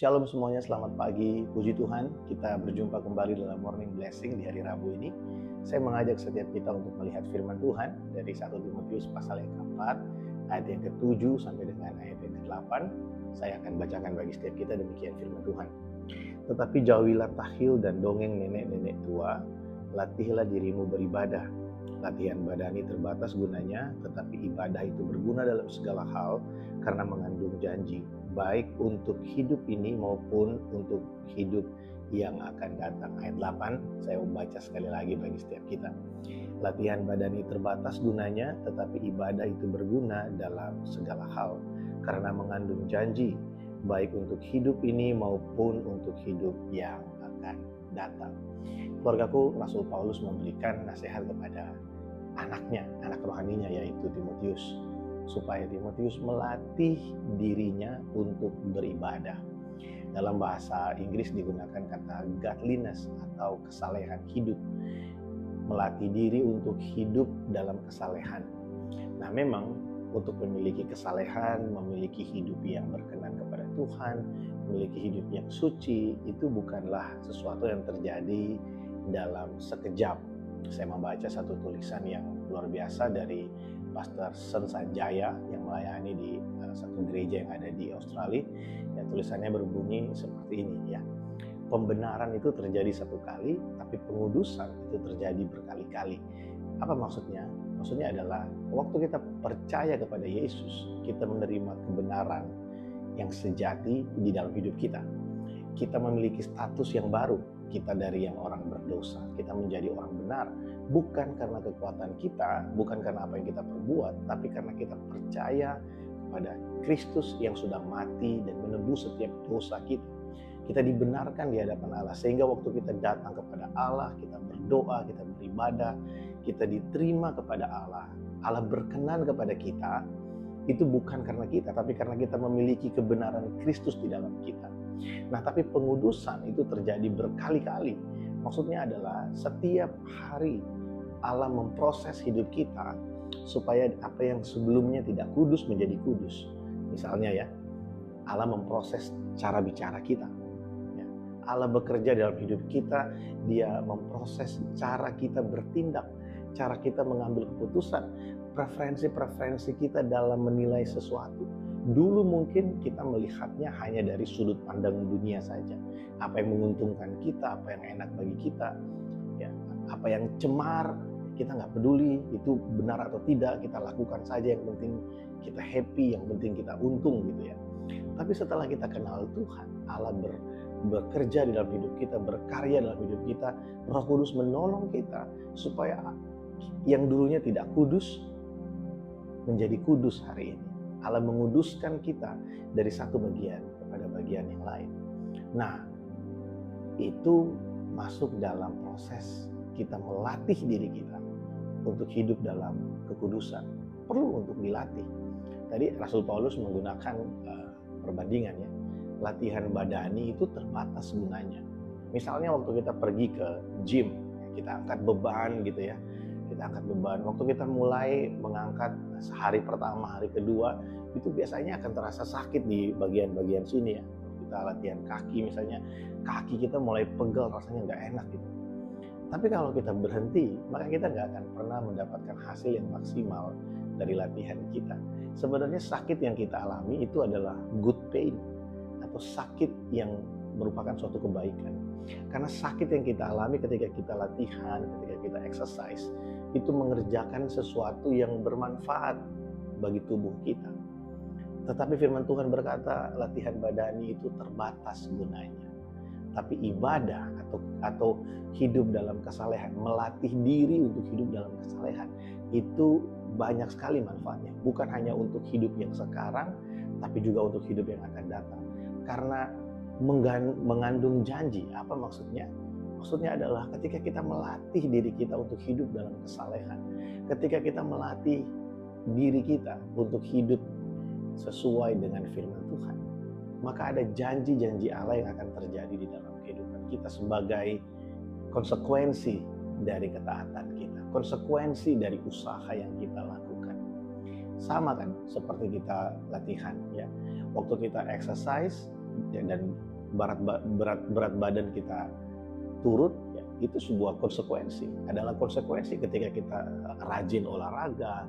Shalom semuanya, selamat pagi. Puji Tuhan, kita berjumpa kembali dalam Morning Blessing di hari Rabu ini. Saya mengajak setiap kita untuk melihat firman Tuhan dari 1 Timotius pasal yang keempat, ayat yang ke-7 sampai dengan ayat yang ke-8. Saya akan bacakan bagi setiap kita demikian firman Tuhan. Tetapi jauhilah tahil dan dongeng nenek-nenek tua, latihlah dirimu beribadah. Latihan badani terbatas gunanya, tetapi ibadah itu berguna dalam segala hal karena mengandung janji, baik untuk hidup ini maupun untuk hidup yang akan datang. Ayat 8, saya membaca sekali lagi bagi setiap kita. Latihan badani terbatas gunanya, tetapi ibadah itu berguna dalam segala hal karena mengandung janji, baik untuk hidup ini maupun untuk hidup yang akan datang. Keluargaku, Rasul Paulus memberikan nasihat kepada anaknya, anak rohaninya yaitu Timotius, supaya Timotius melatih dirinya untuk beribadah. Dalam bahasa Inggris digunakan kata godliness atau kesalehan hidup, melatih diri untuk hidup dalam kesalehan. Nah, memang untuk memiliki kesalehan, memiliki hidup yang berkenan kepada Tuhan, memiliki hidup yang suci, itu bukanlah sesuatu yang terjadi dalam sekejap. Saya membaca satu tulisan yang luar biasa dari Pastor Sen Sanjaya yang melayani di satu gereja yang ada di Australia. Ya, tulisannya berbunyi seperti ini ya. Pembenaran itu terjadi satu kali, tapi pengudusan itu terjadi berkali-kali. Apa maksudnya? Maksudnya adalah waktu kita percaya kepada Yesus, kita menerima kebenaran yang sejati di dalam hidup kita. Kita memiliki status yang baru. Kita dari yang orang berdosa, kita menjadi orang benar. Bukan karena kekuatan kita, bukan karena apa yang kita perbuat, tapi karena kita percaya kepada Kristus yang sudah mati dan menebus setiap dosa kita. Kita dibenarkan di hadapan Allah, sehingga waktu kita datang kepada Allah, kita berdoa, kita beribadah, kita diterima kepada Allah. Allah berkenan kepada kita, itu bukan karena kita, tapi karena kita memiliki kebenaran Kristus di dalam kita. Nah, tapi pengudusan itu terjadi berkali-kali. Maksudnya adalah setiap hari Allah memproses hidup kita supaya apa yang sebelumnya tidak kudus menjadi kudus. Misalnya ya, Allah memproses cara bicara kita. Allah bekerja dalam hidup kita, Dia memproses cara kita bertindak, cara kita mengambil keputusan, preferensi-preferensi kita dalam menilai sesuatu. Dulu mungkin kita melihatnya hanya dari sudut pandang dunia saja. Apa yang menguntungkan kita, apa yang enak bagi kita, ya, apa yang cemar, kita nggak peduli itu benar atau tidak, kita lakukan saja, yang penting kita happy, yang penting kita untung gitu ya. Tapi setelah kita kenal Tuhan, Allah bekerja di dalam hidup kita, berkarya dalam hidup kita, Roh Kudus menolong kita supaya yang dulunya tidak kudus menjadi kudus hari ini. Allah menguduskan kita dari satu bagian kepada bagian yang lain. Nah, itu masuk dalam proses kita melatih diri kita untuk hidup dalam kekudusan. Perlu untuk dilatih. Tadi Rasul Paulus menggunakan perbandingan ya. Latihan badani itu terbatas gunanya. Misalnya waktu kita pergi ke gym, kita angkat beban gitu ya. Kita angkat beban. Waktu kita mulai mengangkat hari pertama, hari kedua, itu biasanya akan terasa sakit di bagian-bagian sini ya. Kita latihan kaki misalnya, kaki kita mulai pegel, rasanya nggak enak gitu. Tapi kalau kita berhenti, maka kita nggak akan pernah mendapatkan hasil yang maksimal dari latihan kita. Sebenarnya sakit yang kita alami itu adalah good pain, atau sakit yang merupakan suatu kebaikan. Karena sakit yang kita alami ketika kita latihan, ketika kita exercise, itu mengerjakan sesuatu yang bermanfaat bagi tubuh kita. Tetapi firman Tuhan berkata, latihan badani itu terbatas gunanya. Tapi ibadah atau hidup dalam kesalehan, melatih diri untuk hidup dalam kesalehan, itu banyak sekali manfaatnya. Bukan hanya untuk hidup yang sekarang, tapi juga untuk hidup yang akan datang. Karena mengandung janji. Apa maksudnya? Maksudnya adalah ketika kita melatih diri kita untuk hidup dalam kesalehan, ketika kita melatih diri kita untuk hidup sesuai dengan firman Tuhan, maka ada janji-janji Allah yang akan terjadi di dalam kehidupan kita sebagai konsekuensi dari ketaatan kita, konsekuensi dari usaha yang kita lakukan. Sama kan seperti kita latihan ya. Waktu kita exercise, dan berat badan kita turun, ya, itu sebuah konsekuensi. Adalah konsekuensi ketika kita rajin olahraga,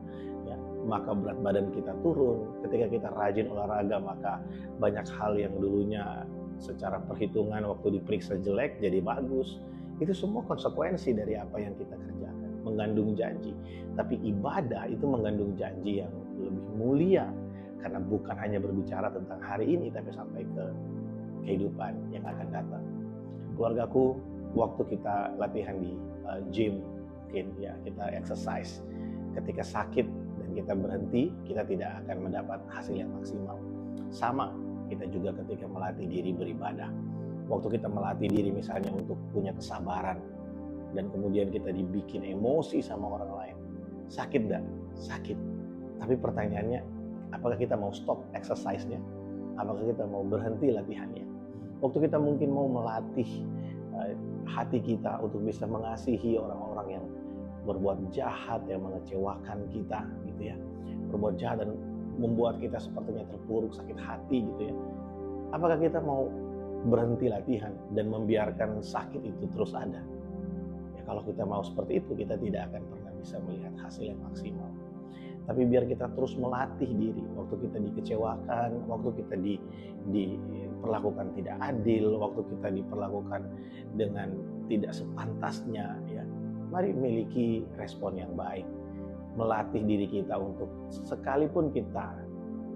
ya, maka berat badan kita turun. Ketika kita rajin olahraga, maka banyak hal yang dulunya secara perhitungan waktu diperiksa jelek jadi bagus. Itu semua konsekuensi dari apa yang kita kerjakan, mengandung janji. Tapi ibadah itu mengandung janji yang lebih mulia, karena bukan hanya berbicara tentang hari ini, tapi sampai ke kehidupan yang akan datang. Keluargaku, waktu kita latihan di gym, mungkin ya kita exercise, ketika sakit dan kita berhenti, kita tidak akan mendapat hasil yang maksimal. Sama kita juga ketika melatih diri beribadah. Waktu kita melatih diri misalnya untuk punya kesabaran, dan kemudian kita dibikin emosi sama orang lain, sakit enggak? Sakit. Tapi pertanyaannya, apakah kita mau stop exercise-nya? Apakah kita mau berhenti latihannya? Waktu kita mungkin mau melatih hati kita untuk bisa mengasihi orang-orang yang berbuat jahat, yang mengecewakan kita gitu ya, berbuat jahat dan membuat kita sepertinya terpuruk, sakit hati gitu ya. Apakah kita mau berhenti latihan dan membiarkan sakit itu terus ada? Ya, kalau kita mau seperti itu, kita tidak akan pernah bisa melihat hasil yang maksimal. Tapi biar kita terus melatih diri, waktu kita dikecewakan, waktu kita diperlakukan tidak adil, waktu kita diperlakukan dengan tidak sepantasnya, ya, mari miliki respon yang baik. Melatih diri kita untuk sekalipun kita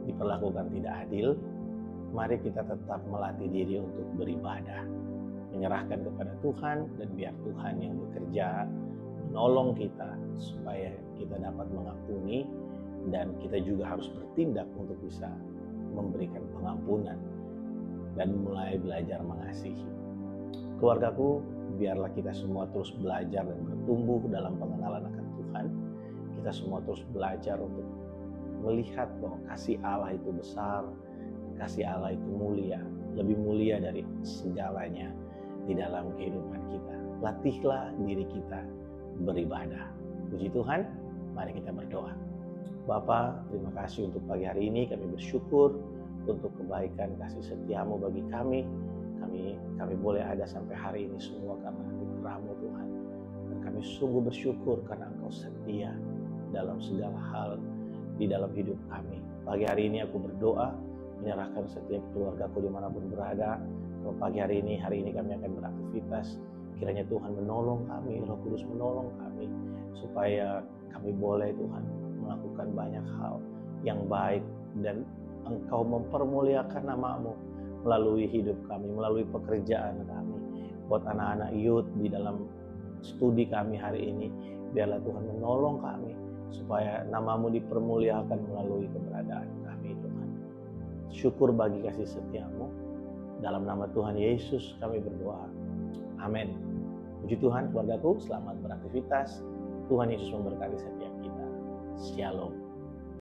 diperlakukan tidak adil, mari kita tetap melatih diri untuk beribadah, menyerahkan kepada Tuhan, dan biar Tuhan yang bekerja menolong kita supaya kita dapat mengampuni, dan kita juga harus bertindak untuk bisa memberikan pengampunan dan mulai belajar mengasihi. Keluargaku, biarlah kita semua terus belajar dan bertumbuh dalam pengenalan akan Tuhan. Kita semua terus belajar untuk melihat bahwa kasih Allah itu besar, kasih Allah itu mulia, lebih mulia dari segalanya di dalam kehidupan kita. Latihlah diri kita beribadah. Puji Tuhan, mari kita berdoa. Bapa, terima kasih untuk pagi hari ini. Kami bersyukur untuk kebaikan kasih setiamu bagi kami. Kami boleh ada sampai hari ini semua karena anugerah-Mu Tuhan. Dan kami sungguh bersyukur karena Engkau setia dalam segala hal di dalam hidup kami. Pagi hari ini aku berdoa, menyerahkan setiap keluargaku dimanapun berada. Kalau pagi hari ini kami akan beraktivitas. Kiranya Tuhan menolong kami, Roh Kudus menolong kami, supaya kami boleh Tuhan melakukan banyak hal yang baik, dan Engkau mempermuliakan nama-Mu melalui hidup kami, melalui pekerjaan kami. Buat anak-anak youth di dalam studi kami hari ini, biarlah Tuhan menolong kami supaya nama-Mu dipermuliakan melalui keberadaan kami Tuhan. Syukur bagi kasih setia-Mu. Dalam nama Tuhan Yesus kami berdoa. Amin. Puji Tuhan, keluargaku, selamat beraktivitas. Tuhan Yesus memberkati setiap kita. Shalom.